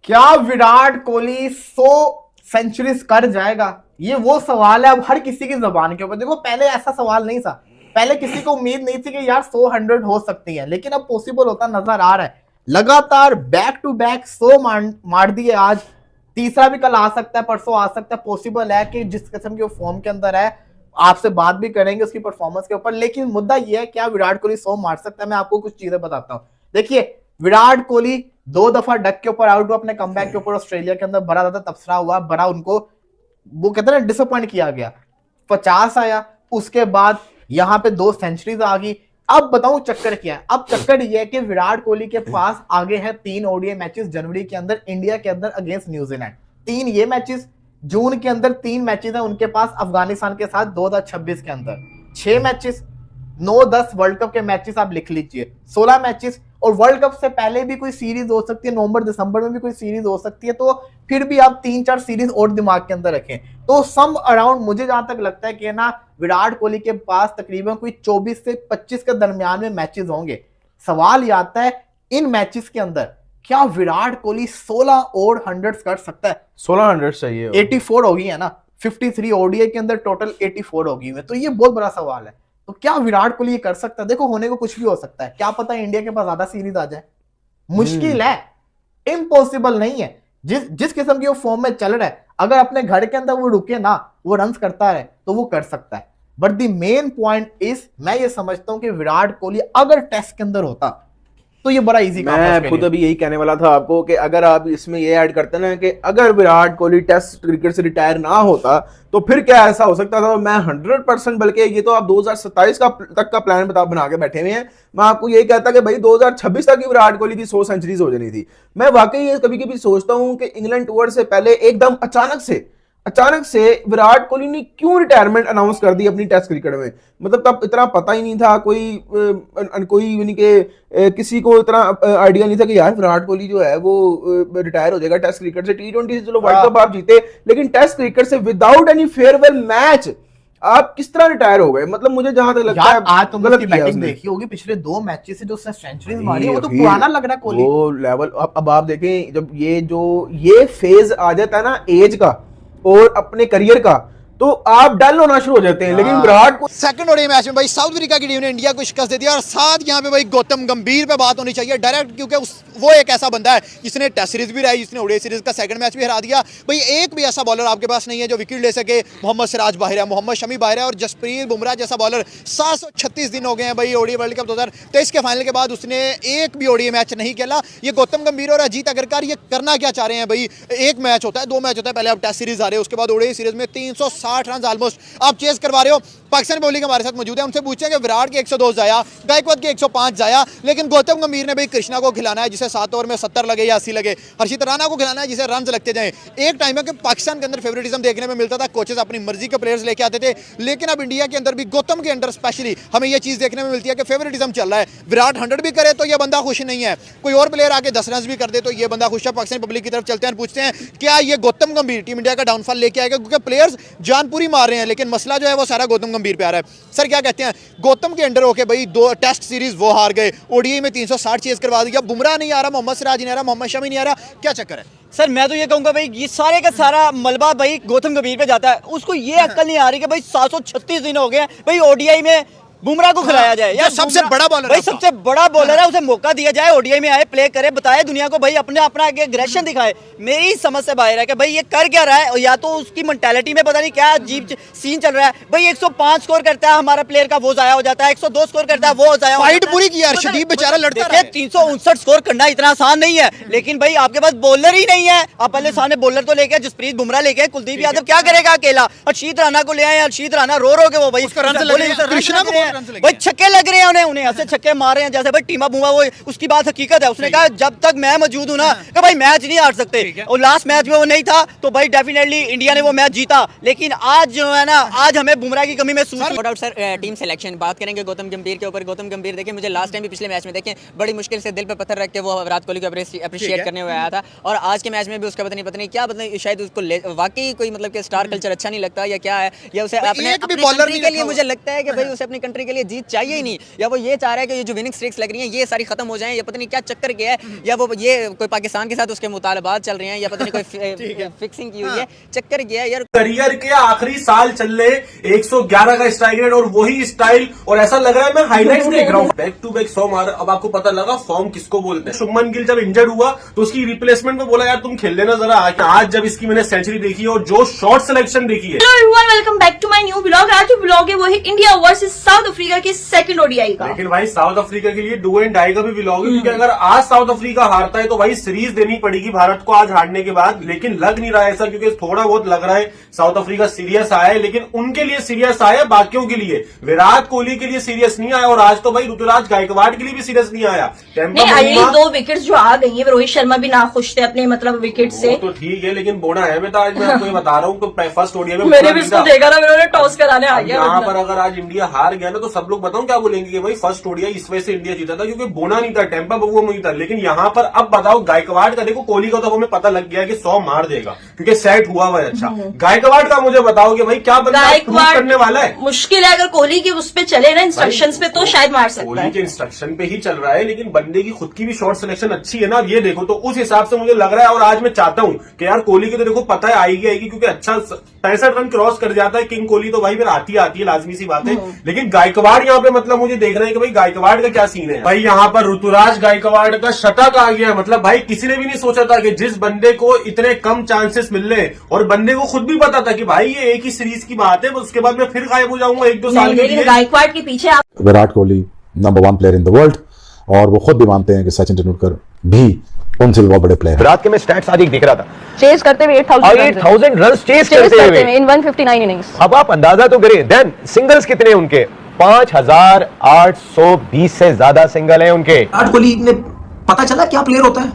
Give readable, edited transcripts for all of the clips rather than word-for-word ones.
क्या विराट कोहली 100 सेंचुरीज कर जाएगा? ये वो सवाल है अब हर किसी की जबान के ऊपर। देखो पहले ऐसा सवाल नहीं था, पहले किसी को उम्मीद नहीं थी कि यार 100 100 हो सकती है, लेकिन अब पॉसिबल होता नजर आ रहा है। लगातार बैक टू बैक 100 मार दिए। आज तीसरा भी कल आ सकता है, परसों आ सकता है। पॉसिबल है कि जिस किस्म के फॉर्म के अंदर है, आपसे बात भी करेंगे उसकी परफॉर्मेंस के ऊपर। लेकिन मुद्दा यह है क्या विराट कोहली 100 मार सकता है? मैं आपको कुछ चीजें बताता हूं। देखिए, विराट कोहली 2 दफा डक के ऊपर आउट हुआ अपने कमबैक के ऊपर। ऑस्ट्रेलिया के अंदर बड़ा ज्यादा तबसरा हुआ, बड़ा उनको वो कहते हैं ना डिसअपॉइंट किया गया। 50 आया, उसके बाद यहां पे 2 सेंचुरीज आ गई। अब बताऊं चक्कर क्या है? अब चक्कर यह है कि विराट कोहली के पास आगे है 3 ओडीआई मैचेस जनवरी के अंदर इंडिया के अंदर अगेंस्ट न्यूजीलैंड। 3 ये मैचेस, जून के अंदर 3 मैचेस है उनके पास अफगानिस्तान के साथ 2026 के अंदर 6 मैचेस। 9-10 वर्ल्ड कप के मैचेस आप लिख लीजिए, 16 मैचेस। और वर्ल्ड कप से पहले भी कोई सीरीज हो सकती है, नवंबर दिसंबर में भी कोई सीरीज हो सकती है। तो फिर भी आप 3-4 सीरीज और दिमाग के अंदर रखें तो सम अराउंड मुझे जहां तक लगता है कि ना विराट कोहली के पास तकरीबन कोई 24 से 25 के दरमियान में मैचेस होंगे। सवाल ये आता है इन मैचेस के अंदर क्या विराट कोहली 16 और 100 कर सकता है? 16 100 चाहिए, 84 होगी है ना, 53 ओडीआई के अंदर टोटल 84 होगी है। तो ये बहुत बड़ा सवाल है। तो क्या विराट कोहली ये कर सकता है? देखो होने को कुछ भी हो सकता है, क्या पता इंडिया के पास ज्यादा सीरीज आ जाए। मुश्किल है, इम्पॉसिबल नहीं है। जिस जिस किस्म की वो फॉर्म में चल रहा है, अगर अपने घर के अंदर वो रुके ना, वो रन करता है तो वो कर सकता है। But the main point is, मैं ये समझता हूं कि विराट कोहली अगर टेस्ट के अंदर होता तो ये बड़ा इजी काम है। मैं खुद अभी यही कहने वाला था आपको कि अगर आप इसमें ये ऐड करते ना कि अगर विराट कोहली टेस्ट क्रिकेट से रिटायर ना होता तो फिर क्या ऐसा हो सकता था। मैं 100%, बल्कि ये तो आप 2027 तक का प्लान बना के बैठे हुए हैं। मैं आपको यही कहता कि भाई 2026 तक ही विराट कोहली की 100 सेंचुरीज हो जानी थी। मैं वाकई ये कभी कभी सोचता हूं कि इंग्लैंड टूर से पहले एकदम अचानक से विराट कोहली ने क्यों रिटायरमेंट अनाउंस कर दी अपनी टेस्ट क्रिकेट में। मतलब तब इतना पता ही नहीं था, कोई यानी कि किसी को इतना आइडिया नहीं था कि यार विराट कोहली जो है वो रिटायर हो जाएगा टेस्ट क्रिकेट से। T20 से चलो वर्ल्ड कप आप जीते, लेकिन टेस्ट क्रिकेट से विदाउट एनी फेयरवेल मैच आप किस तरह रिटायर हो गए? मतलब मुझे जहां तक लगता है आज तुमने उसकी बैटिंग देखी होगी पिछले 2 मैचेस से, जो उसने सेंचुरीज मारी है, वो तो पुराना लग रहा है कोहली। वो लेवल अब आप देखें, जब ये फेज आ जाता है ना एज का और अपने करियर का, तो आप डल होना शुरू हो जाते हैं। लेकिन विराट को सेकंड ओडीआई मैच में भाई साउथ अफ्रीका की टीम ने इंडिया को शिकस्त दे दिया। और साथ यहाँ पे भाई गौतम गंभीर पे बात होनी चाहिए डायरेक्ट, क्योंकि वो एक ऐसा बंदा है जिसने टेस्ट सीरीज भी रही, जिसने ओडीआई सीरीज का सेकंड मैच भी हरा दिया। भाई एक भी ऐसा बॉलर आपके पास नहीं है जो विकेट ले सके। मोहम्मद सिराज बाहर है, मोहम्मद शमी बाहर है, और जसप्रीत बुमराह जैसा बॉलर 736 दिन हो गए हैं भाई ओडीआई वर्ल्ड कप 2023 के फाइनल के बाद उसने एक भी ओडीआई मैच नहीं खेला। ये गौतम गंभीर और अजीत अग्रकर ये करना क्या चाह रहे हैं भाई? एक मैच होता है, 2 मैच होता है, पहले आप टेस्ट सीरीज आ रहे हो, उसके बाद ओडीआई सीरीज में 360 रन ऑलमोस्ट आप चेस करवा रहे हो। पाकिस्तान बॉलिंग हमारे साथ मौजूद है, उनसे पूछते हैं कि विराट के 102 जाया, गायकवाड के 105 जाया, लेकिन गौतम गंभीर ने भाई कृष्णा को खिलाना है जिसे 7 ओवर में 70 लगे या 80 लगे, हर्षित राणा को खिलाना है जिसे रन लगते जाएं। एक टाइम है कि पाकिस्तान के अंदर फेवरेटिज्म देखने में मिलता था, कोचेस अपनी मर्जी के प्लेयर्स लेके आते थे, लेकिन अब इंडिया के अंदर भी गौतम के अंदर स्पेशली हमें यह चीज देखने में मिलती है कि फेवरेटिज्म चल रहा है। विराट 100 भी करे तो यह बंदा खुश नहीं है, कोई और प्लेयर आके 10 रन भी कर दे तो यह बंदा खुश है। पाकिस्तान पब्लिक की तरफ चलते हैं, पूछते हैं क्या ये गौतम गंभीर टीम इंडिया का डाउनफॉल लेके आएगा? क्योंकि प्लेयर्स जान पूरी मार रहे हैं, लेकिन मसला जो है वो सारा गौतम गंभीर पे आ रहा है। सर क्या कहते हैं, गौतम के अंडर होके भाई 2 टेस्ट सीरीज वो हार गए, ओडीआई में 360 चेज करवा दिया, बुमराह नहीं आ रहा, मोहम्मद सिराज नहीं आ रहा, मोहम्मद शमी नहीं आ रहा, क्या चक्कर है? सर मैं तो ये कहूंगा भाई ये सारे का सारा मलबा भाई गौतम गंभीर पे जाता है। उसको ये अक्ल नहीं आ रही कि भाई 736 दिन हो गए भाई ओडीआई में बुमराह को खिलाया जाए। यार सबसे बड़ा बॉलर भाई, सबसे बड़ा बॉलर है, उसे मौका दिया जाए, ओडीआई में आए, प्ले करे, बताए दुनिया को भाई, अपने अपना एग्रेशन दिखाए। मेरी समझ से बाहर है कि भाई ये कर क्या रहा है, या तो उसकी मेंटालिटी में पता नहीं क्या अजीब सीन चल रहा है। भाई 105 स्कोर करता है हमारा प्लेयर का, वो जाया हो जाता है, 102 स्कोर करता है, वो जाया फाइट पूरी की यार, शदीब बेचारा लड़ता है। 359 स्कोर करना इतना आसान नहीं है, लेकिन भाई आपके पास बॉलर ही नहीं है। आप पहले सामने बॉलर तो लेके जसप्रीत बुमराह लेके, कुलदीप यादव क्या करेगा अकेला? हर्षित राणा को ले आए, हर्षित राणा रो के वो भाई कृष्णा को भाई छक्के लग रहे हैं, उन्हें ऐसे छक्के मार रहे हैं जैसे भाई टीमा बुमा, वो उसकी बात हकीकत है। उसने कहा जब तक मैं मौजूद हूं ना कि भाई मैच नहीं हार सकते, और लास्ट मैच में वो नहीं था तो भाई डेफिनेटली इंडिया ने वो मैच जीता। लेकिन आज जो है ना, आज हमें बुमराह की कमी महसूस। सर टीम सिलेक्शन बात करेंगे गौतम गंभीर के ऊपर। गौतम गंभीर देखिए, मुझे लास्ट टाइम भी पिछले मैच में देखें बड़ी मुश्किल से दिल पे पत्थर रख के वो विराट कोहली को अप्रिशिएट करने हुए आया था, और आज के मैच में भी उसका पता नहीं क्या, मतलब शायद उसको वाकई कोई मतलब कि स्टार कल्चर अच्छा नहीं लगता या क्या है, या उसे अपने बॉलर के लिए मुझे लगता है कि भाई उसे अपनी कंट्री के लिए जीत चाहिए ही नहीं, या वो ये चाह रहा है कि ये जो विनिंग स्ट्रिक्स लग रही हैं ये सारी खत्म हो जाएं, या पता नहीं क्या चक्कर क्या है, या वो ये कोई पाकिस्तान के साथ उसके मुतालबात चल रहे हैं, या पता नहीं कोई फिक्सिंग की हुई है, चक्कर क्या है यार। करियर के आखिरी साल चल रहे 111 का स्ट्राइक रेट और वही स्टाइल, और ऐसा लग रहा है मैं हाईलाइट्स देख रहा हूँ। बैक टू बैक 100 मार। अब आपको पता लगा फॉर्म किसको बोलते हैं। शुभमन गिल जब इंजर्ड हुआ तो उसकी रिप्लेसमेंट में बोला यार तुम खेल लेना जरा। आज जब इसकी मैंने सेंचुरी देखी है और जो शॉट सिलेक्शन देखी है। Hello everyone, welcome back to my new blog. आज जो ब्लॉग है वो है इंडिया वर्सेस साउथ अफ्रीका के सेकंड ओडीआई का। लेकिन भाई साउथ अफ्रीका के लिए डू एंड डाई का भी ब्लॉग है, क्योंकि अगर आज साउथ अफ्रीका हारता है तो भाई सीरीज देनी पड़ेगी भारत को आज हारने के बाद। लेकिन लग नहीं रहा है ऐसा, क्योंकि थोड़ा बहुत लग रहा है साउथ अफ्रीका सीरियस आया है, लेकिन उनके लिए सीरियस आया, बाकियों के लिए विराट कोहली के लिए सीरियस नहीं आया, और आज तो भाई ऋतुराज गायकवाड़ के लिए भी सीरियस नहीं आया। नहीं, अगली 2 विकेट्स जो आ गई है, रोहित शर्मा भी ना खुश थे अपने मतलब विकेट से। तो ठीक है, लेकिन बोना है बेटा। आज मैं आपको ये बता रहा हूँ कि फर्स्ट ओडीआई में मैंने भी इसको देखा ना, मैंने टॉस कराने आ गया। यहाँ पर अगर आज इंडिया हार गया ना तो सब लोग बताऊं क्या बोलेंगे कि भाई फर्स्ट ओडीआई इस वजह से इंडिया जीता था क्योंकि बोना नहीं था, टेम्पा बबुआ नहीं था। लेकिन यहाँ पर अब बताओ गायकवाड़ का देखो, कोहली का तो हमें पता लग गया कि 100 मार देगा क्योंकि सेट हुआ हुआ है। अच्छा, गायकवाड़ का मुझे बताओ कि भाई क्या बंदा प्रूव करने वाला है। मुश्किल है, अगर कोहली के उस पे चले ना इंस्ट्रक्शंस पे तो शायद मार सकता है। कोहली के इंस्ट्रक्शन पे ही चल रहा है, लेकिन बंदे की खुद की भी शॉट सिलेक्शन अच्छी है ना। ये देखो तो उस हिसाब से मुझे लग रहा है, और आज मैं चाहता हूं कि यार कोहली की तो देखो पता है आएगी क्योंकि अच्छा 65 रन क्रॉस कर जाता है किंग कोहली, तो भाई फिर आती है लाजमी सी बात है। लेकिन गायकवाड़ यहाँ पे मतलब मुझे देख रहे हैं कि भाई गायकवाड़ का क्या सीन है। भाई यहाँ पर ऋतुराज गायकवाड़ का शतक आ गया। मतलब भाई किसी ने भी नहीं सोचा था कि जिस बंदे को इतने कम चांसेस मिल रहे, और बंदे को खुद भी पता था कि भाई ये एक ही सीरीज की बात है, उसके बाद मैं फिर गायब हो जाऊंगा 1-2 साल के लिए। गायकवाड़ के पीछे Virat Kohli number 1 player in the world, और वो खुद भी मानते हैं कि सचिन तेंदुलकर भी उनसे भी बहुत बड़े प्लेयर। रात के मैं स्टैट्स आज एक देख रहा था, चेस करते हुए 8000 रन चेस करते हुए इन 159 इनिंग्स। अब आप अंदाजा तो करें, देन सिंगल्स कितने उनके 5820 से ज्यादा सिंगल है उनके। विराट कोहली ने पता चला क्या प्लेयर होता है,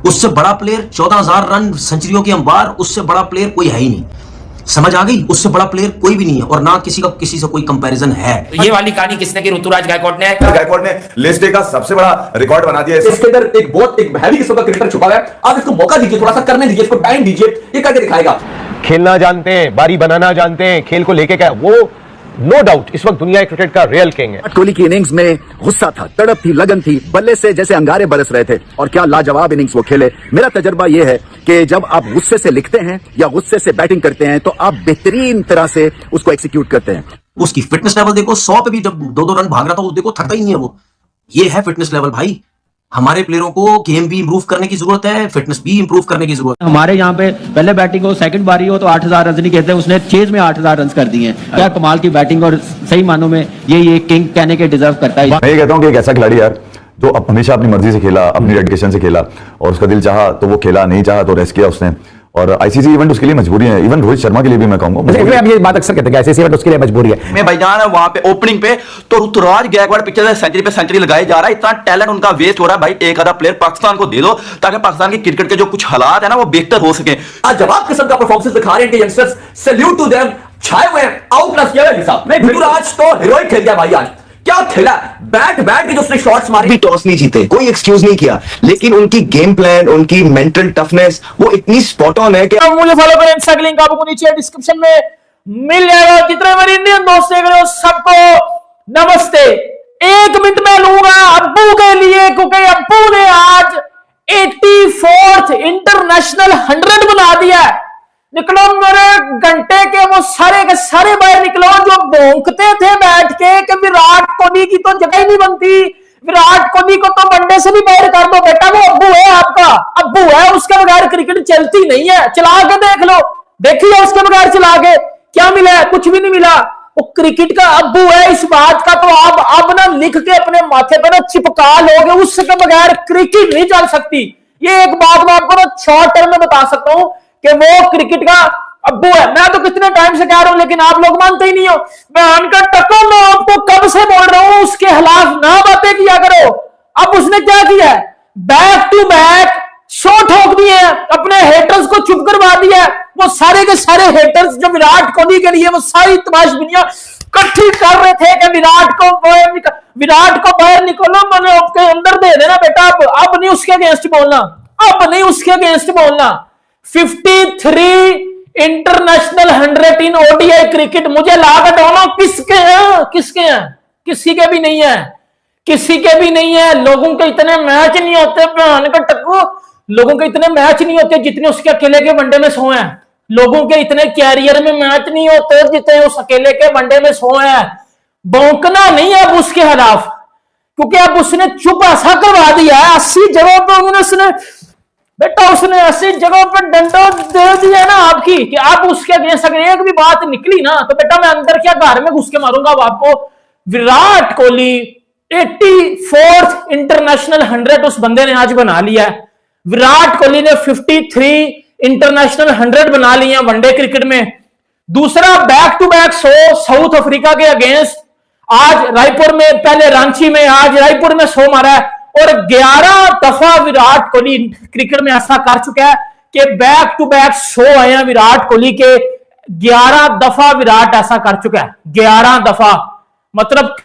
उससे बड़ा प्लेयर 14,000 रन सेंचुरियों के अंबार, उससे बड़ा प्लेयर कोई है ही नहीं। समझ आ गई, उससे बड़ा प्लेयर कोई भी नहीं है, और ना किसी का किसी से कोई कंपैरिजन है। ये वाली कहानी किसने की? ऋतुराज गायकवाड़ ने। गायकवाड़ ने लिस्ट डे का सबसे बड़ा रिकॉर्ड बना दिया है। इसके अंदर एक बहुत हैवी किस्म का क्रिकेटर छुपा है। आप इसको मौका दीजिए, थोड़ा सा करने दीजिए, इसको टाइम दीजिए, ये करके दिखाएगा। खेलना जानते हैं, बारी बनाना जानते हैं, खेल को लेके क्या वो नो डाउट इस वक्त दुनिया क्रिकेट का रियल किंग है। कोहली की इनिंग्स में गुस्सा था, तड़प थी, लगन थी, बल्ले से जैसे अंगारे बरस रहे थे, और क्या लाजवाब इनिंग्स वो खेले। मेरा तजर्बा ये है कि जब आप गुस्से से लिखते हैं या गुस्से से बैटिंग करते हैं तो आप बेहतरीन तरह से उसको एग्जीक्यूट करते हैं। उसकी फिटनेस लेवल देखो, 100 पे भी जब 2-2 रन भाग रहा था वो देखो, थकता ही नहीं है वो। ये है फिटनेस लेवल भाई। हमारे प्लेयरों को गेम भी इंप्रूव करने की जरूरत है, फिटनेस भी इंप्रूव करने की जरूरत है। हमारे यहाँ पे पहले बैटिंग हो, सेकंड बारी हो तो 8000 रन नहीं कहते, उसने चेज में 8000 रन कर दिए हैं। क्या कमाल की बैटिंग, और सही मानों में ये किंग कहने के डिजर्व करता है। मैं ये कहता हूँ कि एक ऐसा खिलाड़ी यार जो हमेशा अपनी मर्जी से खेला, अपनी डेडिकेशन से खेला, और उसका दिल चाहा तो वो खेला, नहीं चाहा तो रेस्ट किया उसने, और आईसीसी इवेंट उसके लिए मजबूरी है। इवन रोहित शर्मा के लिए भी मैं कहूंगा, ये बात अक्सर कहते हैं आईसीसी इवेंट उसके लिए मजबूरी है। मैं भाईजान वहां पे ओपनिंग पे तो ऋतुराज गायकवाड़ पिछले सेंचुरी पे सेंचुरी लगाए जा रहा है। इतना टैलेंट उनका वेस्ट हो रहा है भाई। एक आधा प्लेयर पाकिस्तान को दे दो ताकि पाकिस्तान के क्रिकेट के जो कुछ हालात है ना वो बेहतर हो सके। आज जवाब किस्म का परफॉर्मेंस दिखा रहे हैं यंगस्टर्स, सैल्यूट टू देम। छाए हुए आउट प्लस किया है साहब। ऋतुराज तो हीरोइक खेल गया भाई। आज क्या खेला, बैट के जो उसने शॉट्स मारे, भी टॉस नहीं जीते, कोई एक्सक्यूज नहीं किया, लेकिन उनकी गेम प्लान, उनकी मेंटल टफनेस वो इतनी स्पॉट ऑन है कि मुझे फॉलो करें, इंस्टा लिंक आपको नीचे डिस्क्रिप्शन में मिल जाएगा। जितने मेरे इंडियन दोस्त देख रहे हो सबको नमस्ते। 1 मिनट में लूंगा अब्बू के लिए, क्योंकि अब्बू ने आज 84th इंटरनेशनल 100 बना दिया है। निकलो मेरे घंटे के वो सारे के सारे बाहर निकलो जो भौंकते थे बैठ के कि विराट कोहली की तो जगह ही नहीं बनती, विराट कोहली को तो वनडे से भी बाहर कर दो बेटा। वो अब्बू है, आपका अब्बू है, उसके बगैर क्रिकेट चलती नहीं है। चला के देख लो, देखिए उसके बगैर चला के क्या मिला है, कुछ भी नहीं मिला। वो क्रिकेट का अब्बू है, इस बात का तो आप अब ना लिख के अपने माथे पे ना चिपका लोगे, उसके बगैर क्रिकेट नहीं चल सकती। ये एक बात मैं आपको ना शॉर्ट टर्म में बता सकता हूं कि वो क्रिकेट का अब्बू है। मैं तो कितने टाइम से कह रहा हूं, लेकिन आप लोग मानते ही नहीं हो। मैं उनका टक्को मैं आपको कब से बोल रहा हूं उसके खिलाफ ना बातें किया करो। अब उसने क्या किया है, बैक टू बैक शो ठोक दिए, अपने हेटर्स को चुप करवा दिया। वो सारे के सारे हेटर्स जो विराट कोहली के लिए वो सारी तमाश दुनिया इकट्ठी कर रहे थे कि विराट को बाहर निकलो, मैंने आपके अंदर दे देना बेटा। अब नहीं उसके अगेंस्ट बोलना, अब नहीं उसके अगेंस्ट बोलना। 53 इंटरनेशनल 100 इन ओडीआई क्रिकेट, मुझे लागत होना किसके हैं किसी के भी नहीं है, किसी के भी नहीं है। लोगों के इतने मैच नहीं होते बहन का टक्कू, लोगों के इतने मैच नहीं होते जितने उसके अकेले के वनडे में 100 हैं। लोगों के इतने कैरियर में मैच नहीं होते जितने उस अकेले के वनडे में 100 हैं। भौंकना नहीं है अब उसके खिलाफ, क्योंकि अब उसने चुप ऐसा करवा दिया है 80 जगहों पर उसने, बेटा उसने 80 जगहों पर डंडा दे दिया ना आपकी, कि आप उसके अगेंस्ट अगर एक भी बात निकली ना तो बेटा मैं अंदर क्या घर में घुस के मारूंगा अब आपको। विराट कोहली 84th इंटरनेशनल 100 उस बंदे ने आज बना लिया है। विराट कोहली ने 53 इंटरनेशनल 100 बना लिए हैं वनडे क्रिकेट में। दूसरा back to back 100 South Africa के अगेंस्ट, आज रायपुर में, पहले रांची में, आज रायपुर में 100 मारा है। और 11 दफा विराट कोहली क्रिकेट में ऐसा कर चुका है कि बैक टू बैक 100 आए हैं विराट कोहली के। 11 दफा विराट ऐसा कर चुका है, 11 दफा, मतलब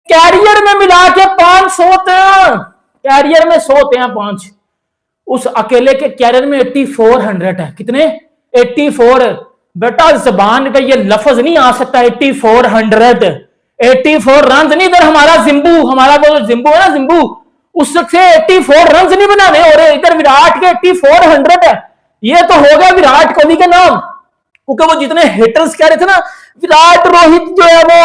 कैरियर में मिला के 500 होते हैं, कैरियर में 100 होते हैं 5, उस अकेले के कैरियर में 8400 है। कितने? 84। बेटा जबान पे ये लफ्ज नहीं आ सकता 8400, 84 रन नहीं। इधर हमारा जिम्बू, हमारा वो जिम्बू है ना, जिम्बू, उससे 84 रन नहीं बनाने हो रहे, इधर विराट के 8400 है। ये तो हो गया विराट कोहली के नाम, क्योंकि वो जितने हेटर्स कह रहे थे ना विराट रोहित जो है वो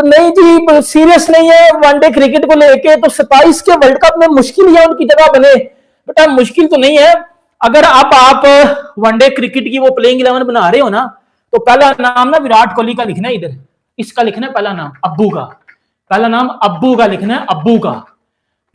नहीं जी सीरियस नहीं है वनडे क्रिकेट को लेके, तो 27 के वर्ल्ड कप में मुश्किल है उनकी जगह बने। बेटा मुश्किल तो नहीं है, अगर अब आप वनडे क्रिकेट की वो प्लेइंग 11 बना रहे हो ना, तो पहला नाम ना विराट कोहली का लिखना है, इधर इसका लिखना है पहला नाम अब्बू का, पहला नाम अब्बू का लिखना है, अब्बू का।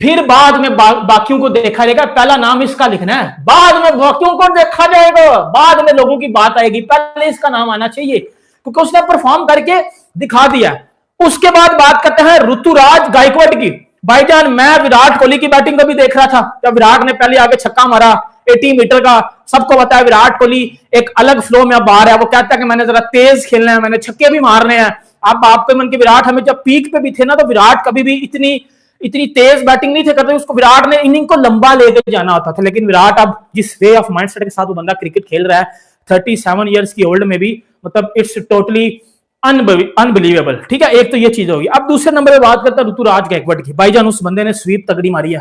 फिर बाद में बाकियों को देखा जाएगा, पहला नाम इसका लिखना है, बाद में बाकियों को देखा जाएगा, बाद में लोगों की बात आएगी, पहले इसका नाम आना चाहिए क्योंकि उसने परफॉर्म करके दिखा दिया। उसके बाद बात करते हैं ऋतुराज गायकवाड़ की। भाईजान मैं विराट कोहली की बैटिंग को भी देख रहा था, जब विराट ने पहले आगे छक्का मारा 80 मीटर का, सबको बताया विराट कोहली एक अलग फ्लो में अब आ रहा है, वो कहता है कि मैंने जरा तेज खेलना है, मैंने छक्के भी मारने हैं। अब आपके मन के विराट हमें जब पीक पे भी थे ना, तो विराट कभी भी इतनी तेज बैटिंग नहीं थे करते, उसको विराट ने इनिंग को लंबा लेकर जाना होता था। लेकिन विराट अब जिस वे ऑफ माइंडसेट के साथ वो बंदा क्रिकेट खेल रहा है 37 इयर्स की ओल्ड में भी, मतलब इट्स टोटली अनबिलीवेबल। ठीक है, एक तो ये चीज होगी। अब दूसरे नंबर पे बात करते हैं ऋतुराज गायकवाड़ की। भाईजान उस बंदे ने स्वीप तगड़ी मारी है,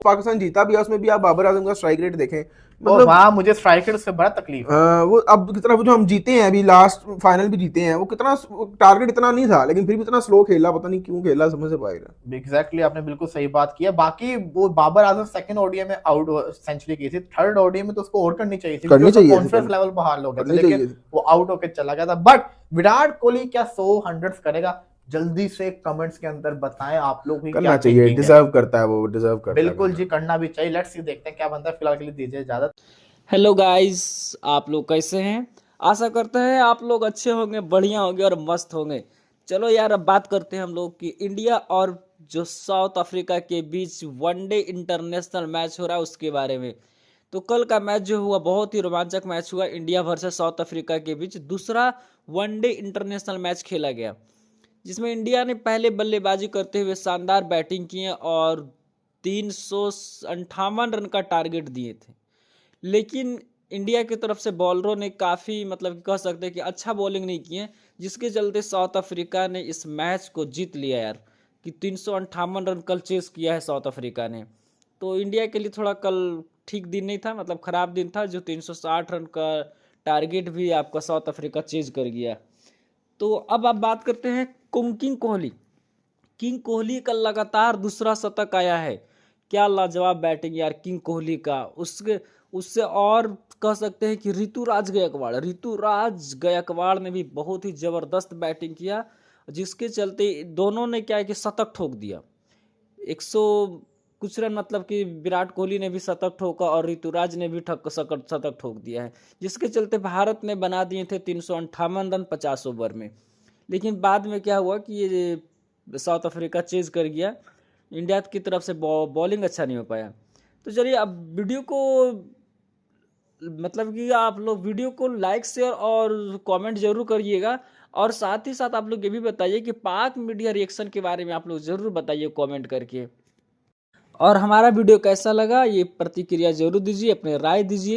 पाकिस्तान जीता भी है, उसमें भी आप बाबर आजम का स्ट्राइक रेट देखें, मतलब वहां मुझे स्ट्राइक रेट से बड़ा तकलीफ वो अब कितना जो हम जीते हैं अभी लास्ट फाइनल भी जीते हैं, वो कितना टारगेट इतना नहीं था, लेकिन फिर भी इतना स्लो खेला, पता नहीं क्यों खेला, समझ से बाहर है। एग्जैक्टली आपने बिल्कुल सही बात की है। बाकी वो बाबर आजम सेकंड ओडीआई में आउट सेंचुरी की थी, थर्ड ओडीआई में तो उसको और करनी चाहिए थी, कॉन्फिडेंस लेवल बहाल हो गया था, लेकिन वो आउट होकर चला गया था। बट विराट कोहली क्या 100 100 करेगा? जल्दी से कमेंट्स के अंदर बताएं आप लोग भी, करना चाहिए, डिजर्व करता है वो, डिजर्व करता है बिल्कुल जी, करना भी चाहिए। लेट्स सी देखते हैं क्या बनता है। फिलहाल के लिए दीजिए इजाजत। हेलो गाइस, आप लोग कैसे हैं? आशा करते हैं आप लोग अच्छे होंगे, बढ़िया होंगे और मस्त होंगे। चलो यार अब बात करते हैं हम लोग कि इंडिया और जो साउथ अफ्रीका के बीच वनडे इंटरनेशनल मैच हो रहा है उसके बारे में। तो कल का मैच जो हुआ बहुत ही रोमांचक मैच हुआ, इंडिया वर्सेस साउथ अफ्रीका के बीच दूसरा वनडे इंटरनेशनल मैच खेला गया, जिसमें इंडिया ने पहले बल्लेबाजी करते हुए शानदार बैटिंग की और 358 रन का टारगेट दिए थे। लेकिन इंडिया की तरफ से बॉलरों ने काफ़ी मतलब कह सकते हैं कि अच्छा बॉलिंग नहीं की है, जिसके चलते साउथ अफ्रीका ने इस मैच को जीत लिया यार, कि 358 रन कल चेस किया है साउथ अफ्रीका ने। तो इंडिया के लिए थोड़ा कल ठीक दिन नहीं था, मतलब ख़राब दिन था, जो 360 रन का टारगेट भी आपका साउथ अफ्रीका चेज कर गया। तो अब आप बात करते हैं किंग कोहली। किंग कोहली का लगातार दूसरा शतक आया है, क्या लाजवाब बैटिंग यार किंग कोहली का। उससे और कह सकते हैं कि ऋतुराज गायकवाड़ ने भी बहुत ही ज़बरदस्त बैटिंग किया, जिसके चलते दोनों ने क्या है कि शतक ठोक दिया। 100 कुछ रन, मतलब कि विराट कोहली ने भी शतक ठोका और ऋतुराज ने भी शतक ठोक दिया है, जिसके चलते भारत ने बना दिए थे 358 रन 50 ओवर में। लेकिन बाद में क्या हुआ कि ये साउथ अफ्रीका चेज कर गया, इंडिया की तरफ से बॉलिंग अच्छा नहीं हो पाया। तो चलिए अब वीडियो को मतलब कि आप लोग वीडियो को लाइक शेयर और कमेंट जरूर करिएगा, और साथ ही साथ आप लोग ये भी बताइए कि पाक मीडिया रिएक्शन के बारे में आप लोग ज़रूर बताइए कमेंट करके। और हमारा वीडियो कैसा लगा ये प्रतिक्रिया जरूर दीजिए, अपने राय दीजिए।